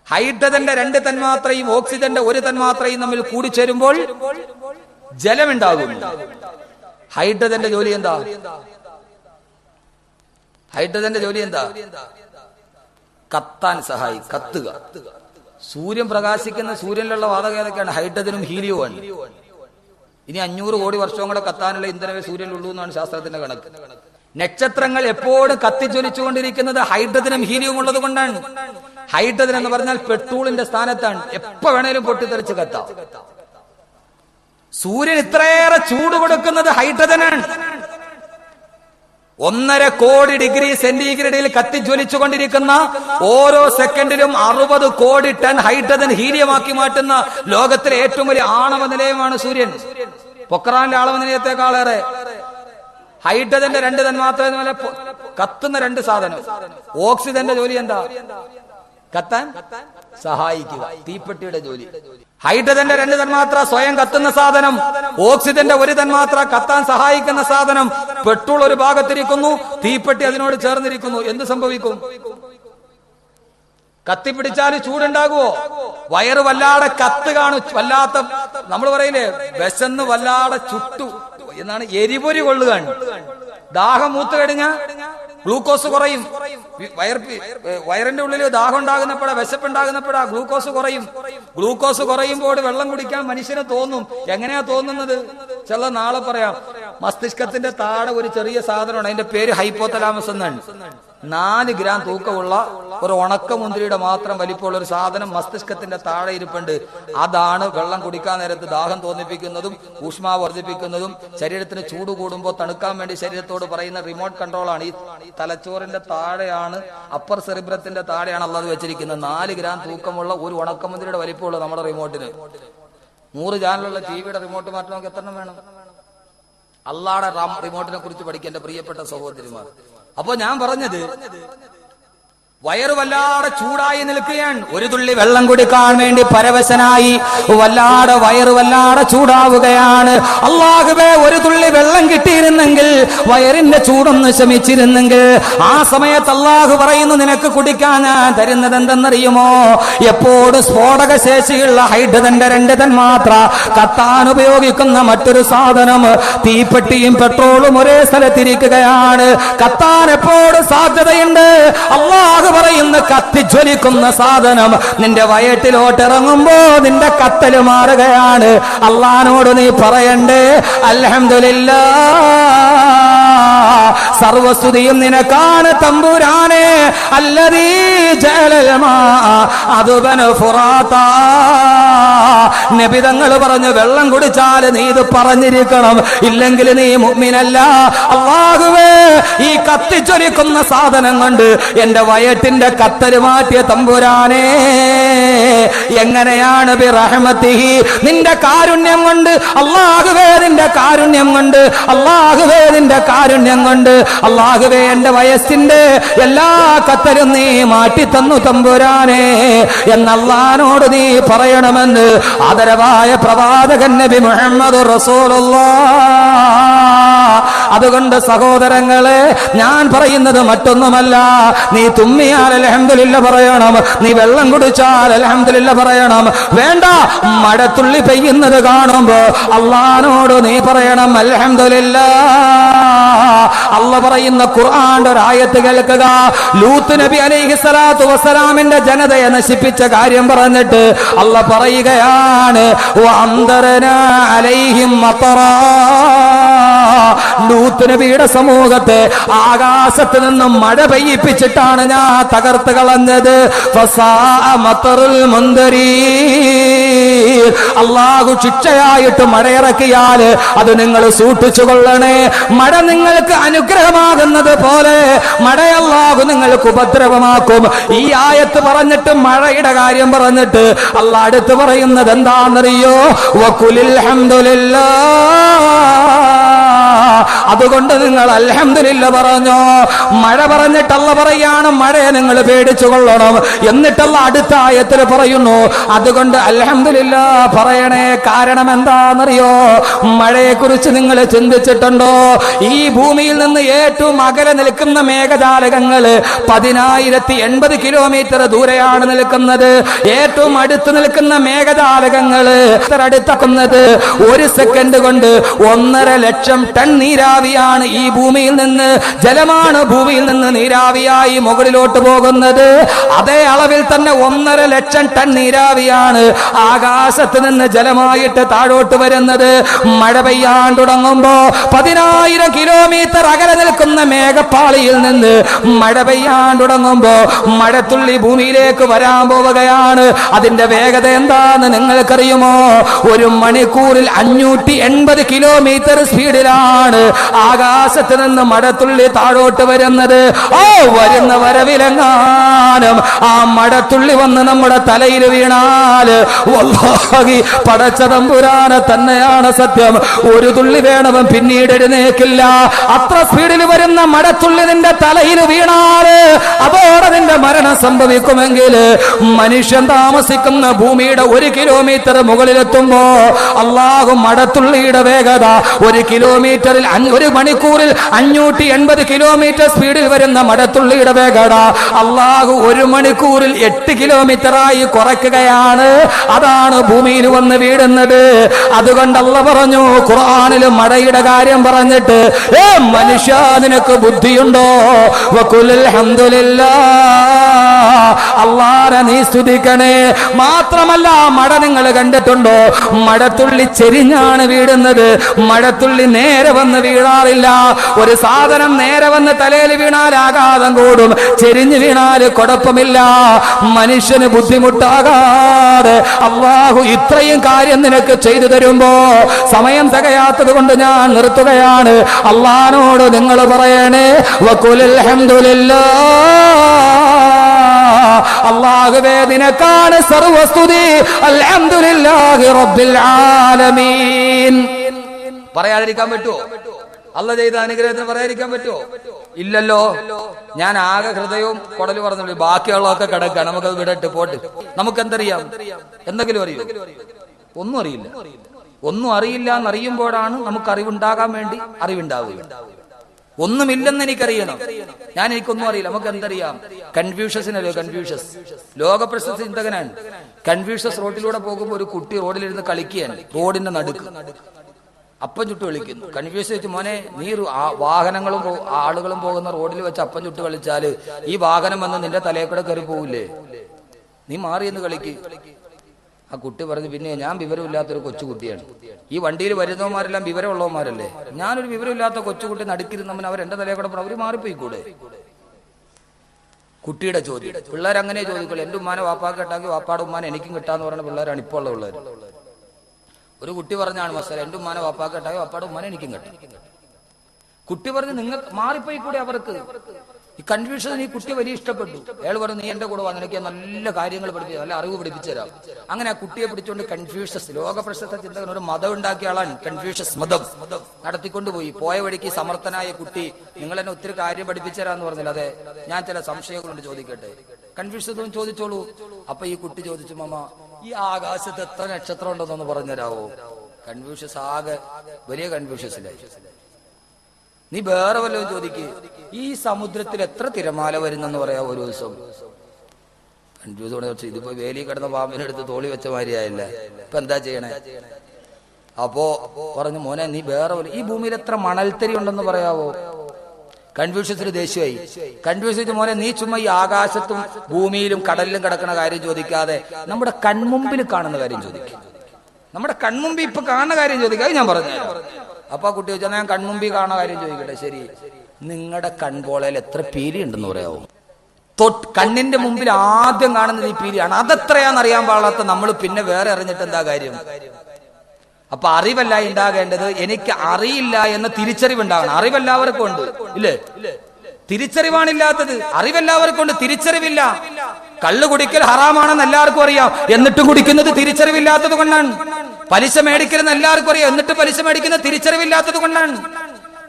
ഹൈഡ്രജന്റെ 2 തന്മാത്രയും ഓക്സിജന്റെ 1 തന്മാത്രയും തമ്മിൽ കൂടിച്ചേരുമ്പോൾ ജലമുണ്ടാകും. ഹൈഡ്രജന്റെ ജോലി എന്താ? ഹൈഡ്രജന്റെ ജോലി എന്താ? കത്താൻ കത്തുക. സൂര്യൻ പ്രകാശിക്കുന്ന സൂര്യനിലുള്ള വാതകം ഏതൊക്കെയാണ്? ഹൈഡ്രജനും ഹീലിയവുമാണ്. ഇനി 500 കോടി വർഷവും കൂടെ കത്താനുള്ള ഇന്ധനമേ സൂര്യനിലുള്ളൂ എന്നാണ് ശാസ്ത്രത്തിന്റെ കണക്ക്. നക്ഷത്രങ്ങൾ എപ്പോഴും കത്തിജ്വലിച്ചുകൊണ്ടിരിക്കുന്നത് ഹൈഡ്രജനും ഹീലിയവും ഉള്ളത് കൊണ്ടാണ്. ഹൈഡ്രജൻ എന്ന് പറഞ്ഞാൽ പെട്രോളിന്റെ സ്ഥാനത്താണ്. എപ്പോ വേണേലും പൊട്ടിത്തെറിച്ച് കത്താം. സൂര്യൻ ഇത്രയേറെ ചൂട് കൊടുക്കുന്നത് ഹൈഡ്രജനാണ്. 1.5 കോടി ഡിഗ്രി സെന്റിഗ്രേഡിൽ കത്തിജ്വലിച്ചുകൊണ്ടിരിക്കുന്ന ഓരോ സെക്കൻഡിലും 60 കോടി ടൺ ഹൈഡ്രജൻ ഹീലിയമാക്കി മാറ്റുന്ന ലോകത്തിലെ ഏറ്റവും വലിയ ആണവ നിലയമാണ് സൂര്യൻ. പൊക്രാനിലെ ആണവ നിലയത്തെക്കാളേറെ ഹൈഡ്രജന്റെ 2 തന്മാത്ര കത്തുന്ന 2 സാധനം. ഓക്സിജന്റെ ജോലി എന്താ? കത്താൻ സഹായിക്കുക. തീപ്പെട്ടിയുടെ ജോലി. ഹൈഡ്രജന്റെ 2 തന്മാത്ര സ്വയം കത്തുന്ന സാധനം, ഓക്സിജന്റെ 1 തന്മാത്ര കത്താൻ സഹായിക്കുന്ന സാധനം. പെട്രോൾ ഒരു ഭാഗത്തിരിക്കുന്നു, തീപ്പെട്ടി അതിനോട് ചേർന്നിരിക്കുന്നു. എന്ത് സംഭവിക്കും? കത്തിപ്പിടിച്ചാൽ ചൂടുണ്ടാകുവോ? വയറ് വല്ലാതെ കത്ത് കാണും. വല്ലാത്ത നമ്മൾ പറയില്ലേ, വിശന്ന് വല്ലാതെ ചുട്ടു എന്നാണ്, എരിപൊരി കൊള്ളുകയാണ്. ദാഹം മൂത്ത് കഴിഞ്ഞ ഗ്ലൂക്കോസ് കുറയും. വയറിന്റെ ഉള്ളിൽ ദാഹം ഉണ്ടാകുന്നപ്പോഴാ, വിശപ്പുണ്ടാകുന്നപ്പോഴാ ഗ്ലൂക്കോസ് കുറയും. ഗ്ലൂക്കോസ് കുറയുമ്പോൾ വെള്ളം കുടിക്കാൻ മനുഷ്യന് തോന്നും. എങ്ങനെയാ തോന്നുന്നത്? ചില നാളെ പറയാം. മസ്തിഷ്കത്തിന്റെ താഴെ ഒരു ചെറിയ സാധനമാണ്, അതിന്റെ പേര് ഹൈപ്പോതലാമസ് എന്നാണ്. 4 ഗ്രാം തൂക്കമുള്ള ഒരു ഉണക്കമുന്തിരിയുടെ മാത്രം വലിപ്പമുള്ള ഒരു സാധനം മസ്തിഷ്കത്തിന്റെ താഴെ ഇരിപ്പുണ്ട്. അതാണ് വെള്ളം കുടിക്കാൻ നേരത്ത് ദാഹം തോന്നിപ്പിക്കുന്നതും ഊഷ്മാവ് വർദ്ധിപ്പിക്കുന്നതും ശരീരത്തിന് ചൂട് കൂടുമ്പോൾ തണുക്കാൻ വേണ്ടി ശരീരത്തോട് പറയുന്ന റിമോട്ട് കൺട്രോളാണ്. ഈ തലച്ചോറിന്റെ താഴെയാണ്, അപ്പർ സെറിബ്രത്തിന്റെ താഴെയാണ് അല്ലാതെ വെച്ചിരിക്കുന്നത്. 4 ഗ്രാം തൂക്കമുള്ള ഒരു ഉണക്കമുന്തിരിയുടെ വലിപ്പമുള്ള നമ്മുടെ റിമോട്ടിന് 100 ചാനലുള്ള ടിവിയുടെ റിമോട്ട് മാറ്റം നമുക്ക് എത്ര വേണം? അള്ളാടെ റിമോട്ടിനെ കുറിച്ച് പഠിക്കാൻ എന്റെ പ്രിയപ്പെട്ട സഹോദരിമാർ. അപ്പോ ഞാൻ പറഞ്ഞത്, വയറ് വല്ലാതെ ചൂടായി നിൽക്കുകയാണ്. ഒരു തുള്ളി വെള്ളം കുടിക്കാൻ വേണ്ടി പരവശനായി വല്ലാതെ വയറ് വല്ലാതെ ചൂടാവുകയാണ്. അല്ലാഹുവേ, ഒരു തുള്ളി വെള്ളം കിട്ടിയിരുന്നെങ്കിൽ, വയറിന്റെ ചൂടൊന്ന് ശമിച്ചിരുന്നെങ്കിൽ. ആ സമയത്ത് അല്ലാഹു പറയുന്നു, നിനക്ക് കുടിക്കാൻ ഞാൻ തരുന്നത് എന്തെന്നറിയുമോ? എപ്പോഴും സ്ഫോടക ശേഷിയുള്ള ഹൈഡ്രജന്റെ 2 തന്മാത്ര കത്താൻ ഉപയോഗിക്കുന്ന മറ്റൊരു സാധനം, തീപ്പെട്ടിയും പെട്രോളും ഒരേ സ്ഥലത്തിരിക്കുകയാണ്. കത്താൻ എപ്പോഴും സാധ്യതയുണ്ട്. അല്ലാഹു പറയുന്ന കത്തിജ്വലിക്കുന്ന സാധനം നിന്റെ വയറ്റിലോട്ടിറങ്ങുമ്പോ നിന്റെ കത്തല് മാറുകയാണ്. അള്ളാനോട് നീ പറയണ്ടേ, അൽഹംദുലില്ലാഹ്, സർവസ്തുതിയും നിനക്കാണ് തമ്പുരാനെ. അല്ലദീ ജഅലൽ മാഅ അദ്ബന ഫുറാത്താ. നബി തങ്ങൾ പറഞ്ഞു, വെള്ളം കുടിച്ചാൽ നീ ഇത് പറഞ്ഞിരിക്കണം, ഇല്ലെങ്കിൽ നീ മുഅ്മിനല്ല. അല്ലാഹുവേ, ഈ കത്തിജ്വലിക്കുന്ന സാധനം കൊണ്ട് എന്റെ വയറ്റിന്റെ കത്തല് മാറ്റിയ തമ്പുരാനെ, എങ്ങനെയാണ് ബിറഹ്മതിഹി, നിന്റെ കാരുണ്യം കൊണ്ട്. അല്ലാഹുവേ, നിന്റെ കാരുണ്യം കൊണ്ട്. അല്ലാഹുവേ, നിന്റെ കാരുണ്യം കൊണ്ട്. അല്ലാഹുവേ, എന്റെ വയസ്സിന്റെ എല്ലാ കത്തലും നീ മാറ്റി തന്നു തമ്പുരാനെ എന്ന് അല്ലാഹുവോട് നീ പറയണമെന്ന് ആദരവായ പ്രവാചകൻ നബി മുഹമ്മദ് റസൂലുള്ളാഹ്. അതുകൊണ്ട് സഹോദരങ്ങളെ, ഞാൻ പറയുന്നത് മറ്റൊന്നുമല്ല. നീ തുമ്മിയാൽ അൽഹംദുലില്ലാ പറയണം, നീ വെള്ളം കുടിച്ചാൽ അൽഹംദുലില്ലാ പറയണം. വേണ്ട, മഴത്തുള്ളി പെയ്യുന്നത് കാണുമ്പോ അല്ലാഹുവോട് നീ പറയണം അൽഹംദുലില്ലാ. അല്ലാഹ് പറയുന്ന ഖുർആന്റെ ഒരു ആയത്ത് കേൾക്കുക. ലൂത്ത് നബി അലൈഹിസ്സലാത്തു വസ്സലാമിന്റെ ജനതയെ നശിപ്പിച്ച കാര്യം പറഞ്ഞിട്ട് അല്ലാഹ് പറയുകയാണ്, വഅംദറനാ അലൈഹിം മതറാ. ലൂത്ത് നബിയുടെ സമൂഹത്തെ ആകാശത്ത് നിന്നും മഴ പെയ്യിപ്പിച്ചിട്ടാണ് ഞാൻ തകർത്ത് കളഞ്ഞത്. ഫസാഅ മതറുൽ മുൻദരീർ. അല്ലാഹു ശിക്ഷയായിട്ട് മഴയിറക്കിയാൽ അത് നിങ്ങൾ സൂക്ഷിച്ചു കൊള്ളണേ. മഴ നിങ്ങൾക്ക് അനുഗ്രഹമാകുന്നത് പോലെ മഴ അല്ലാഹു നിങ്ങൾക്ക് ഉപദ്രവമാക്കും. ഈ ആയത്ത് പറഞ്ഞിട്ട്, മഴയുടെ കാര്യം പറഞ്ഞിട്ട് അല്ലാഹ് അടുത്ത് പറയുന്നത് എന്താണെന്നറിയോ? വഖുലിൽ ഹംദുലില്ലാഹ് അതുകൊണ്ട് നിങ്ങൾ അൽഹംദുലില്ലാ പറഞ്ഞോ. മഴ പറഞ്ഞിട്ട് അല്ലാഹ് പറയാണ് മഴയെ നിങ്ങൾ പേടിച്ചു കൊള്ളണം. എന്നിട്ടല്ല അടുത്ത ആയത്തിൽ പറയുന്നു അതുകൊണ്ട് അൽഹംദുലില്ലാ പറയണേ. കാരണം എന്താണെന്നറിയോ? മഴയെ കുറിച്ച് നിങ്ങൾ ചിന്തിച്ചിട്ടുണ്ടോ? ഈ ഭൂമിയിൽ നിന്ന് ഏറ്റവും അകലെ നിൽക്കുന്ന മേഘജാലകങ്ങൾ 10,080 കിലോമീറ്റർ ദൂരെയാണ് നിൽക്കുന്നത്. ഏറ്റവും അടുത്ത് നിൽക്കുന്ന മേഘജാലകങ്ങൾ അടുത്താക്കുന്നത് 1 സെക്കൻഡ് കൊണ്ട് 1.5 ലക്ഷം ടൺ നീരാവിയാണ് ഈ ഭൂമിയിൽ നിന്ന്, ജലമാണ് ഭൂമിയിൽ നിന്ന് നീരാവിയായി മുകളിലോട്ട് പോകുന്നത്. അതേ അളവിൽ തന്നെ 1.5 ലക്ഷം ടൺ നീരാവിയാണ് ആകാശത്ത് നിന്ന് ജലമായിട്ട് താഴോട്ട് വരുന്നത്. മഴ പെയ്യാൻ തുടങ്ങുമ്പോ 10,000 കിലോമീറ്റർ അകലെ നിൽക്കുന്ന മേഘപ്പാളിയിൽ നിന്ന് മഴ പെയ്യാൻ തുടങ്ങുമ്പോ മഴത്തുള്ളി ഭൂമിയിലേക്ക് വരാൻ പോവുകയാണ്. അതിന്റെ വേഗത എന്താന്ന് നിങ്ങൾക്കറിയുമോ? 1 മണിക്കൂറിൽ 580 കിലോമീറ്റർ സ്പീഡിലാണ് ആകാശത്ത് നിന്ന് മഴത്തുള്ളി താഴോട്ട് വരുന്നത്. വരുന്ന വരവിലെങ്ങാനും ആ മഴത്തുള്ളി വന്ന് നമ്മുടെ തലയിൽ വീണാല് വല്ലാഹി പടച്ച തമ്പുരാനെ തന്നെയാണ് സത്യം, ഒരു തുള്ളി വേണവൻ പിന്നീട് എഴുന്നേക്കില്ല. അത്ര സ്പീഡിൽ വരുന്ന മഴത്തുള്ളി നിന്റെ തലയിൽ വീണാല് അതോടെ നിന്റെ മരണം സംഭവിക്കുമെങ്കിൽ മനുഷ്യൻ താമസിക്കുന്ന ഭൂമിയുടെ 1 കിലോമീറ്റർ മുകളിലെത്തുമ്പോ അല്ലാഹു മഴത്തുള്ളിയുടെ വേഗത 1 കിലോമീറ്ററിൽ 1 മണിക്കൂറിൽ 580 കിലോമീറ്റർ സ്പീഡിൽ വരുന്ന മഴത്തുള്ളിയുടെ വേഗത അല്ലാഹു 1 മണിക്കൂറിൽ 8 കിലോമീറ്ററായി കുറയ്ക്കുകയാണ്. അതാണ് ഭൂമിയിൽ വന്ന് വീഴുന്നത്. അതുകൊണ്ട് അല്ലാഹു പറഞ്ഞു ഖുർആനിൽ മഴയുടെ കാര്യം പറഞ്ഞിട്ട്, മനുഷ്യ നിനക്ക് ബുദ്ധിയുണ്ടോ? വഖുലുൽ ഹംദുലില്ലാഹ്, അല്ലാഹനെ നീ സ്തുതിക്കണേ. മാത്രമല്ല മഴ നിങ്ങൾ കണ്ടിട്ടുണ്ടോ? മഴത്തുള്ളി ചെരിഞ്ഞാണ് വീഴുന്നത്. മഴത്തുള്ളി നേരെ വന്ന് വീഴാറില്ല. ഒരു സാധനം നേരെ വന്ന് തലയിൽ വീണാൽ ആഘാതം കൂടും, ചെരിഞ്ഞു വീണാൽ കുഴപ്പമില്ല. മനുഷ്യന് ബുദ്ധിമുട്ടാകാതെ അല്ലാഹു ഇത്രയും കാര്യം നിനക്ക് ചെയ്തു തരുമ്പോ സമയം തികയാത്തത് കൊണ്ട് ഞാൻ നിർത്തുകയാണ്. അല്ലാഹുവോട് നിങ്ങൾ പറയണേ വഖുലുൽ ഹംദുലില്ലാഹ്, അല്ലാഹുവേ നിനക്കാണ് സർവസ്തുതി, അൽഹംദുലില്ലാഹി റബ്ബിൽ ആലമീൻ. പറയാതിരിക്കാൻ പറ്റുമോ? അല്ലാഹ് ചെയ്ത അനുഗ്രഹത്തിന് പറയാതിരിക്കാൻ പറ്റുമോ? ഇല്ലല്ലോ. ഞാൻ ആകെ ഹൃദയവും കുടല് പറഞ്ഞുള്ളൂ, ബാക്കിയുള്ളതൊക്കെ കിടക്കുക. നമുക്കത് വിടട്ട് പോട്ട്. നമുക്കെന്തറിയാം? എന്തെങ്കിലും അറിയോ? ഒന്നും അറിയില്ല. ഒന്നും അറിയില്ല എന്നറിയുമ്പോഴാണ് നമുക്ക് അറിവുണ്ടാകാൻ വേണ്ടി അറിവുണ്ടാവുക. ഒന്നുമില്ലെന്ന് എനിക്കറിയണം. എനിക്കൊന്നും അറിയില്ല. നമുക്ക് എന്തറിയാം? കൺഫ്യൂഷ്യസിനല്ലോ കൺഫ്യൂഷ്യസ്, ലോകപ്രശസ്ത ചിന്തകനാണ് കൺഫ്യൂഷ്യസ്. റോഡിലൂടെ പോകുമ്പോൾ ഒരു കുട്ടി റോഡിലിരുന്ന് കളിക്കുകയാണ്, റോഡിന്റെ നടുക്ക്. അപ്പം ചുട്ട് കളിക്കുന്നു. കൺഫ്യൂസ് വെച്ച്, മോനെ നീ വാഹനങ്ങളും ആളുകളും പോകുന്ന റോഡിൽ വെച്ച് അപ്പം ചുട്ട് കളിച്ചാല് ഈ വാഹനം വന്ന് നിന്റെ തലയിൽ കൂടെ കയറി പോവില്ലേ? നീ മാറിയെന്ന് കളിക്ക്. ആ കുട്ടി പറഞ്ഞു, പിന്നെ ഞാൻ വിവരമില്ലാത്തൊരു കൊച്ചുകുട്ടിയാണ്. ഈ വണ്ടിയിൽ വരുന്നവന്മാരെല്ലാം വിവരമുള്ളവന്മാരല്ലേ, ഞാനൊരു വിവരമില്ലാത്ത കൊച്ചുകുട്ടി നടുക്കിരുന്നവൻ അവരെന്റെ തലയിൽ കൂടെ അവര് മാറിപ്പോയിക്കൂടെ? കുട്ടിയുടെ ചോദ്യം. പിള്ളേർ അങ്ങനെ ചോദിക്കുള്ളൂ. എന്റെ ഉമ്മാനെ വാപ്പാക്ക് കിട്ടാക്കി വാപ്പാടെ ഉമ്മാനെ എനിക്കും കിട്ടാന്ന് പറയുന്ന പിള്ളേരാണ് ഇപ്പോൾ ഉള്ള പിള്ളേർ. ഒരു കുട്ടി പറഞ്ഞാണ് മസാല, എന്റെ ഉമ്മാനെ വാപ്പാക്ക് കിട്ടാക്കി വാപ്പാടെ ഉമ്മാനെ എനിക്കും കിട്ടാം. കുട്ടി പറഞ്ഞു, നിങ്ങൾ മാറിപ്പോയി കൂടെ അവർക്ക്. ഈ കൺഫ്യൂഷൻ ഈ കുട്ടി വലിയ ഇഷ്ടപ്പെട്ടു. അയാൾ പറഞ്ഞു, നീ എന്റെ കൂടെ വന്ന് എനിക്ക് നല്ല കാര്യങ്ങൾ പഠിപ്പിച്ചു, നല്ല അറിവ് പഠിപ്പിച്ചു തരാം. അങ്ങനെ ആ കുട്ടിയെ പിടിച്ചുകൊണ്ട് കൺഫ്യൂഷ്യസ്, ലോക പ്രശസ്ത ചിന്തകൻ, ഒരു മതം ഉണ്ടാക്കിയ ആളാണ് കൺഫ്യൂഷ്യസ് മതം. നടത്തിക്കൊണ്ടുപോയി. പോയ വഴിക്ക് സമർത്ഥനായ കുട്ടി, നിങ്ങൾ എന്നെ ഒത്തിരി കാര്യം പഠിപ്പിച്ചു തരാന്ന് പറഞ്ഞില്ല. അതെ, ഞാൻ ചില സംശയങ്ങളുണ്ട്, ചോദിക്കട്ടെ? കൺഫ്യൂഷ്യസ് ചോദിച്ചോളൂ. അപ്പൊ ഈ കുട്ടി ചോദിച്ചു, മാമ ഈ ആകാശത്ത് എത്ര നക്ഷത്രം ഉണ്ടെന്നൊന്ന് പറഞ്ഞുതരാവോ? കൺഫ്യൂഷ്യസ് ആകെ വലിയ കൺഫ്യൂഷ്യസിലായി. നീ വേറെ വല്ലതും ചോദിക്ക്, ഈ സമുദ്രത്തിൽ എത്ര തിരമാല വരുന്നെന്ന് പറയാം ഒരു ദിവസം? കൺഫ്യൂസ്. ഇതിപ്പോ വേലി കിടന്ന പാമ്പിനെടുത്ത് തോളി വെച്ച മാതിരിയായില്ല, ഇപ്പൊ എന്താ ചെയ്യണേ? അപ്പോ പറഞ്ഞു, മോനെ നീ വേറെ ഈ ഭൂമിയിൽ എത്ര മണൽത്തരി ഉണ്ടെന്ന് പറയാവോ? കൺഫ്യൂഷ്യസിന് ദേഷ്യമായി. കൺഫ്യൂസ്, മോനെ നീ ചുമ്മാ ഈ ആകാശത്തും ഭൂമിയിലും കടലിലും കിടക്കുന്ന കാര്യം ചോദിക്കാതെ നമ്മുടെ കൺമുമ്പിൽ കാണുന്ന കാര്യം ചോദിക്കും. നമ്മുടെ കൺമുമ്പിൽ ഇപ്പൊ കാണുന്ന കാര്യം ചോദിക്കാതെ ഞാൻ പറഞ്ഞു. അപ്പൊ ആ കുട്ടി ചോദിച്ചാൽ, ഞാൻ കൺമുമ്പിൽ കാണുന്ന കാര്യം ചോദിക്കട്ടെ? ശരി, നിങ്ങളുടെ കൺപോളയിൽ എത്ര പീലി ഉണ്ടെന്ന് പറയാവോ? കണ്ണിന്റെ മുമ്പിൽ ആദ്യം കാണുന്നത് ഈ പീലിയാണ്. അതെത്രയാന്ന് അറിയാൻ പാടാത്ത നമ്മൾ പിന്നെ വേറെ അറിഞ്ഞിട്ട് എന്താ കാര്യം? അപ്പൊ അറിവല്ല ഉണ്ടാകേണ്ടത്, എനിക്ക് അറിയില്ല എന്ന തിരിച്ചറിവുണ്ടാകണം. അറിവെല്ലാവർക്കും ഉണ്ട്, ഇല്ലേ? തിരിച്ചറിവാണില്ലാത്തത്. അറിവെല്ലാവർക്കും ഉണ്ട്, തിരിച്ചറിവില്ല. കള്ളു കുടിക്കൽ ഹറാമാണെന്ന് എല്ലാവർക്കും അറിയാം, എന്നിട്ടും കുടിക്കുന്നത് തിരിച്ചറിവില്ലാത്തത് കൊണ്ടാണ്. പലിശ മേടിക്കലെന്ന് എല്ലാവർക്കും അറിയാം, എന്നിട്ട് പലിശ മേടിക്കുന്നത് തിരിച്ചറിവില്ലാത്തത് കൊണ്ടാണ്.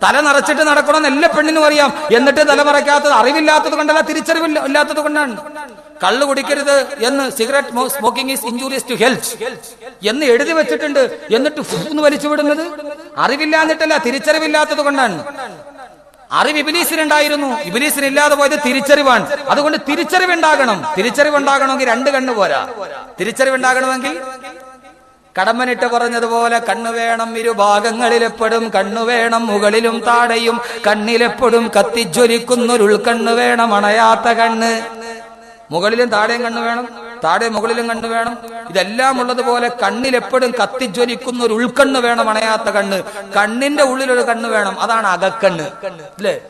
തല നിറച്ചിട്ട് നടക്കണമെന്ന് എല്ലാ പെണ്ണിനും അറിയാം. എന്നിട്ട് തല മറയ്ക്കാത്തത് അറിവില്ലാത്തത് കൊണ്ടല്ല, തിരിച്ചറിവില്ലാത്തത് കൊണ്ടാണ്. കള്ളു കുടിക്കരുത് എന്ന്, cigarette smoking is injurious to health എന്ന് എഴുതി വെച്ചിട്ടുണ്ട്. എന്നിട്ട് ഫുന്ന് വലിച്ചു വിടുന്നത് അറിവില്ലാന്നിട്ടല്ല, തിരിച്ചറിവില്ലാത്തത് കൊണ്ടാണ്. അറിവ് ഇബ്ലീസിനുണ്ടായിരുന്നു, ഇബ്ലീസിനില്ലാതെ പോയത് തിരിച്ചറിവാണ്. അതുകൊണ്ട് തിരിച്ചറിവുണ്ടാകണം. തിരിച്ചറിവുണ്ടാകണമെങ്കിൽ രണ്ട് കണ്ണ് പോരാ. തിരിച്ചറിവുണ്ടാകണമെങ്കിൽ കടമ്മനിട്ട് പറഞ്ഞതുപോലെ കണ്ണു വേണം ഇരുഭാഗങ്ങളിലെപ്പോഴും, കണ്ണു വേണം മുകളിലും താഴെയും, കണ്ണിലെപ്പോഴും കത്തിജ്വലിക്കുന്നൊരുൾക്കണ്ണ് വേണം, അണയാത്ത കണ്ണ്. മുകളിലും താഴെയും കണ്ണ് വേണം, താഴെ മുകളിലും കണ്ണ് വേണം. ഇതെല്ലാം ഉള്ളതുപോലെ കണ്ണിലെപ്പോഴും കത്തിജ്വലിക്കുന്ന ഒരു ഉൾക്കണ്ണ് വേണം, അണയാത്ത കണ്ണ്. കണ്ണിന്റെ ഉള്ളിലൊരു കണ്ണ് വേണം, അതാണ് അകക്കണ്ണ്. അല്ലേ?